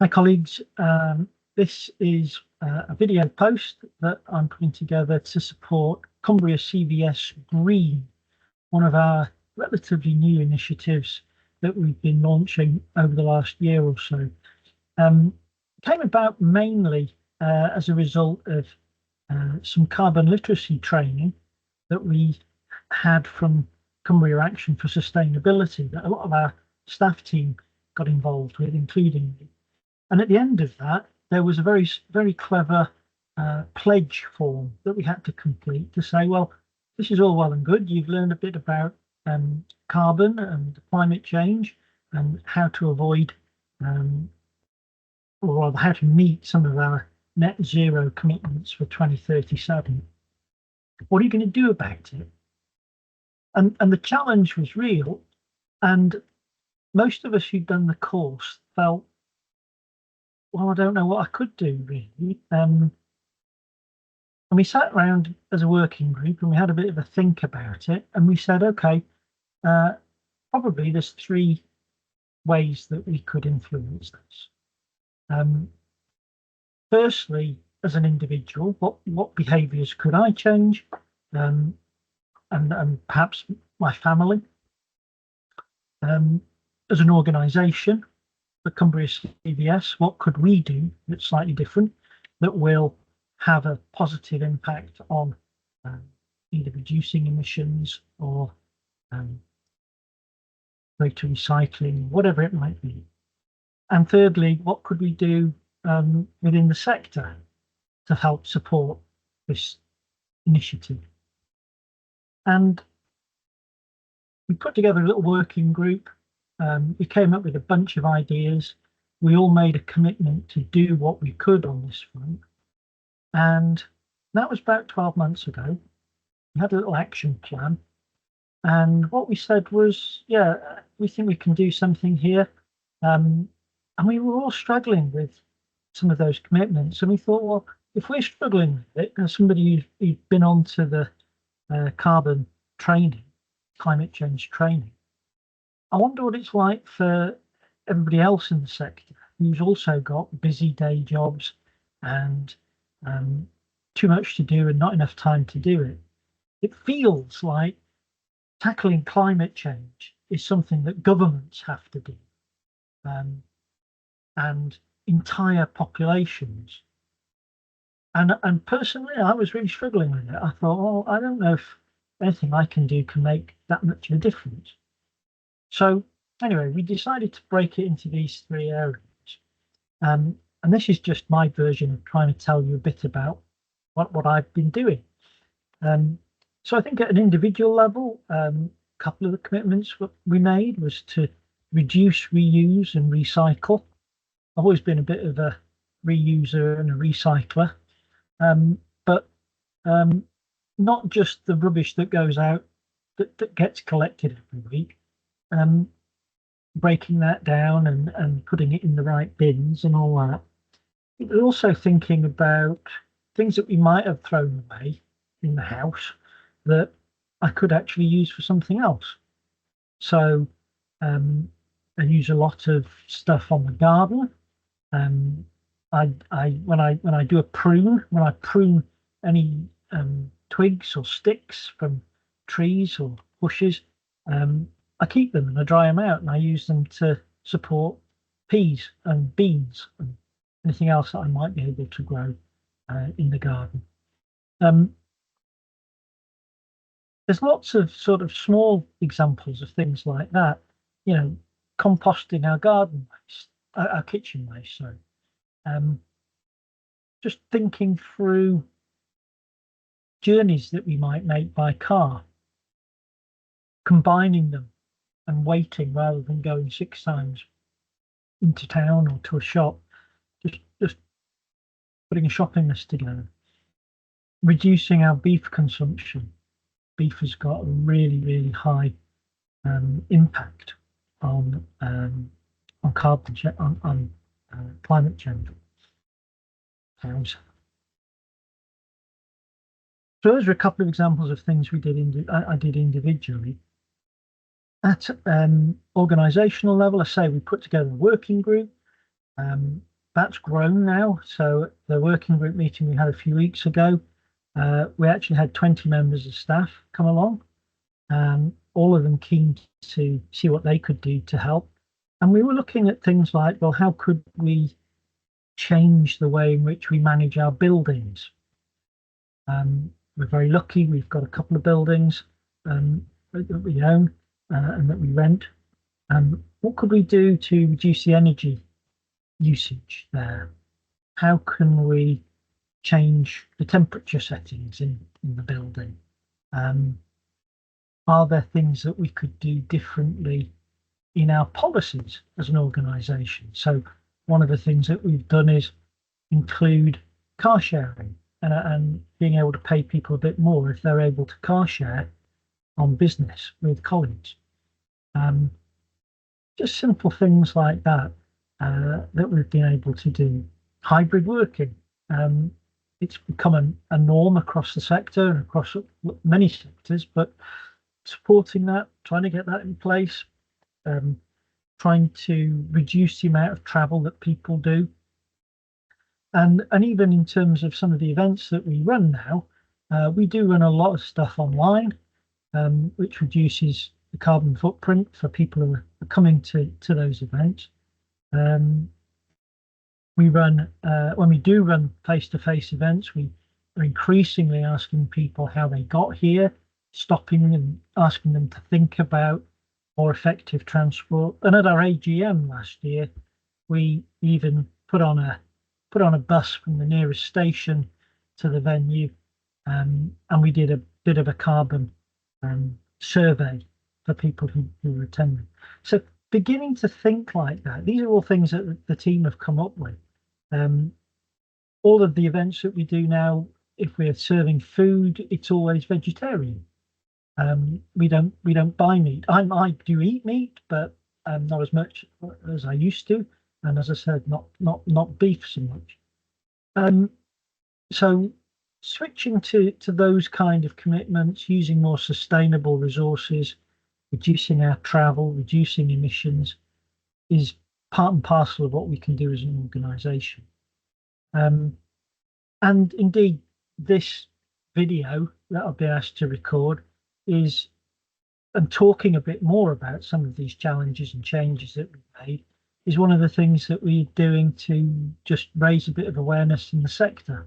Hi colleagues, this is a video post that I'm putting together to support Cumbria CVS Green, one of our relatively new initiatives that we've been launching over the last year or so. Came about mainly as a result of some carbon literacy training that we had from Cumbria Action for Sustainability that a lot of our staff team got involved with, including me. And at the end of that, there was a very clever pledge form that we had to complete to say, well, this is all well and good. You've learned a bit about carbon and climate change and how to avoid, or rather how to meet some of our net zero commitments for 2037. What are you going to do about it? And the challenge was real. And most of us who'd done the course felt, well, I don't know what I could do really. And we sat around as a working group and we had a bit of a think about it. And we said, okay, probably there's three ways that we could influence this. Firstly, as an individual, what behaviours could I change? And perhaps my family. As an organisation, for Cumbria CVS, what could we do that's slightly different that will have a positive impact on either reducing emissions or greater recycling, whatever it might be. And thirdly, what could we do within the sector to help support this initiative? And we put together a little working group. We came up with a bunch of ideas. We all made a commitment to do what we could on this front. And that was about 12 months ago. We had a little action plan. And what we said was, yeah, we think we can do something here. And we were all struggling with some of those commitments. And we thought, well, if we're struggling with it, as somebody who's been on to the carbon training, climate change training, I wonder what it's like for everybody else in the sector who's also got busy day jobs and too much to do and not enough time to do it. It feels like tackling climate change is something that governments have to do, and entire populations. And personally, I was really struggling with it. I thought, oh, I don't know if anything I can do can make that much of a difference. So anyway, we decided to break it into these three areas. And this is just my version of trying to tell you a bit about what I've been doing. So I think at an individual level, a couple of the commitments we made was to reduce, reuse and recycle. I've always been a bit of a reuser and a recycler, but not just the rubbish that goes out that gets collected every week. Breaking that down and putting it in the right bins and all that. But also thinking about things that we might have thrown away in the house that I could actually use for something else. So I use a lot of stuff on the garden. When I do a prune, when I prune any twigs or sticks from trees or bushes, I keep them and I dry them out and I use them to support peas and beans and anything else that I might be able to grow in the garden. There's lots of sort of small examples of things like that, you know, composting our garden waste, our kitchen waste, sorry. Just thinking through journeys that we might make by car, combining them and waiting rather than going 6 times into town or to a shop, just putting a shopping list together, reducing our beef consumption. Beef has got a really high impact on carbon on climate change. So those are a couple of examples of things we did. I did individually. At organisational level, I say we put together a working group. that's grown now. So the working group meeting we had a few weeks ago, we actually had 20 members of staff come along, all of them keen to see what they could do to help. And we were looking at things like, well, how could we change the way in which we manage our buildings? We're very lucky. We've got a couple of buildings that we own and that we rent. What could we do to reduce the energy usage there? How can we change the temperature settings in the building? Are there things that we could do differently in our policies as an organisation? So one of the things that we've done is include car sharing and being able to pay people a bit more if they're able to car share on business with colleagues. Just simple things like that that we've been able to do. Hybrid working. It's become a norm across the sector and across many sectors, but supporting that, trying to get that in place, trying to reduce the amount of travel that people do. And even in terms of some of the events that we run now, we do run a lot of stuff online, which reduces the carbon footprint for people who are coming to those events. We run, when we do run face-to-face events, we are increasingly asking people how they got here, stopping and asking them to think about more effective transport. And at our AGM last year, we even put on a bus from the nearest station to the venue, and we did a bit of a carbon survey for people who were attending. So beginning to think like that, these are all things that the team have come up with. All of the events that we do now, if we're serving food, it's always vegetarian. We don't buy meat. I do eat meat, but not as much as I used to. And as I said, not beef so much. So switching to those kind of commitments, using more sustainable resources, reducing our travel, reducing emissions, is part and parcel of what we can do as an organisation. And indeed, this video that I've been asked to record is, and talking a bit more about some of these challenges and changes that we've made, is one of the things that we're doing to just raise a bit of awareness in the sector.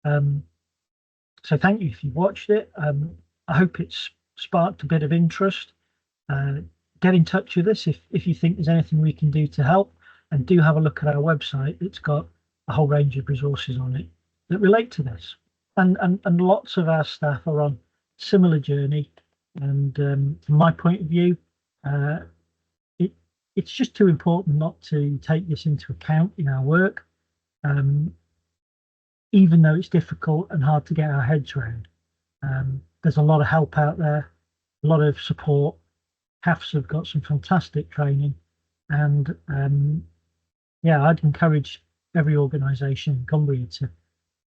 So thank you if you watched it. I hope it's sparked a bit of interest. Get in touch with us if you think there's anything we can do to help, and do have a look at our website. It's got a whole range of resources on it that relate to this. And lots of our staff are on similar journey. And from my point of view, it's just too important not to take this into account in our work, even though it's difficult and hard to get our heads around. There's a lot of help out there, a lot of support. HAFs have got some fantastic training, and yeah, I'd encourage every organisation in Cumbria to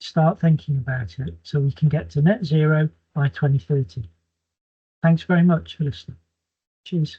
start thinking about it so we can get to net zero by 2030. Thanks very much for listening. Cheers.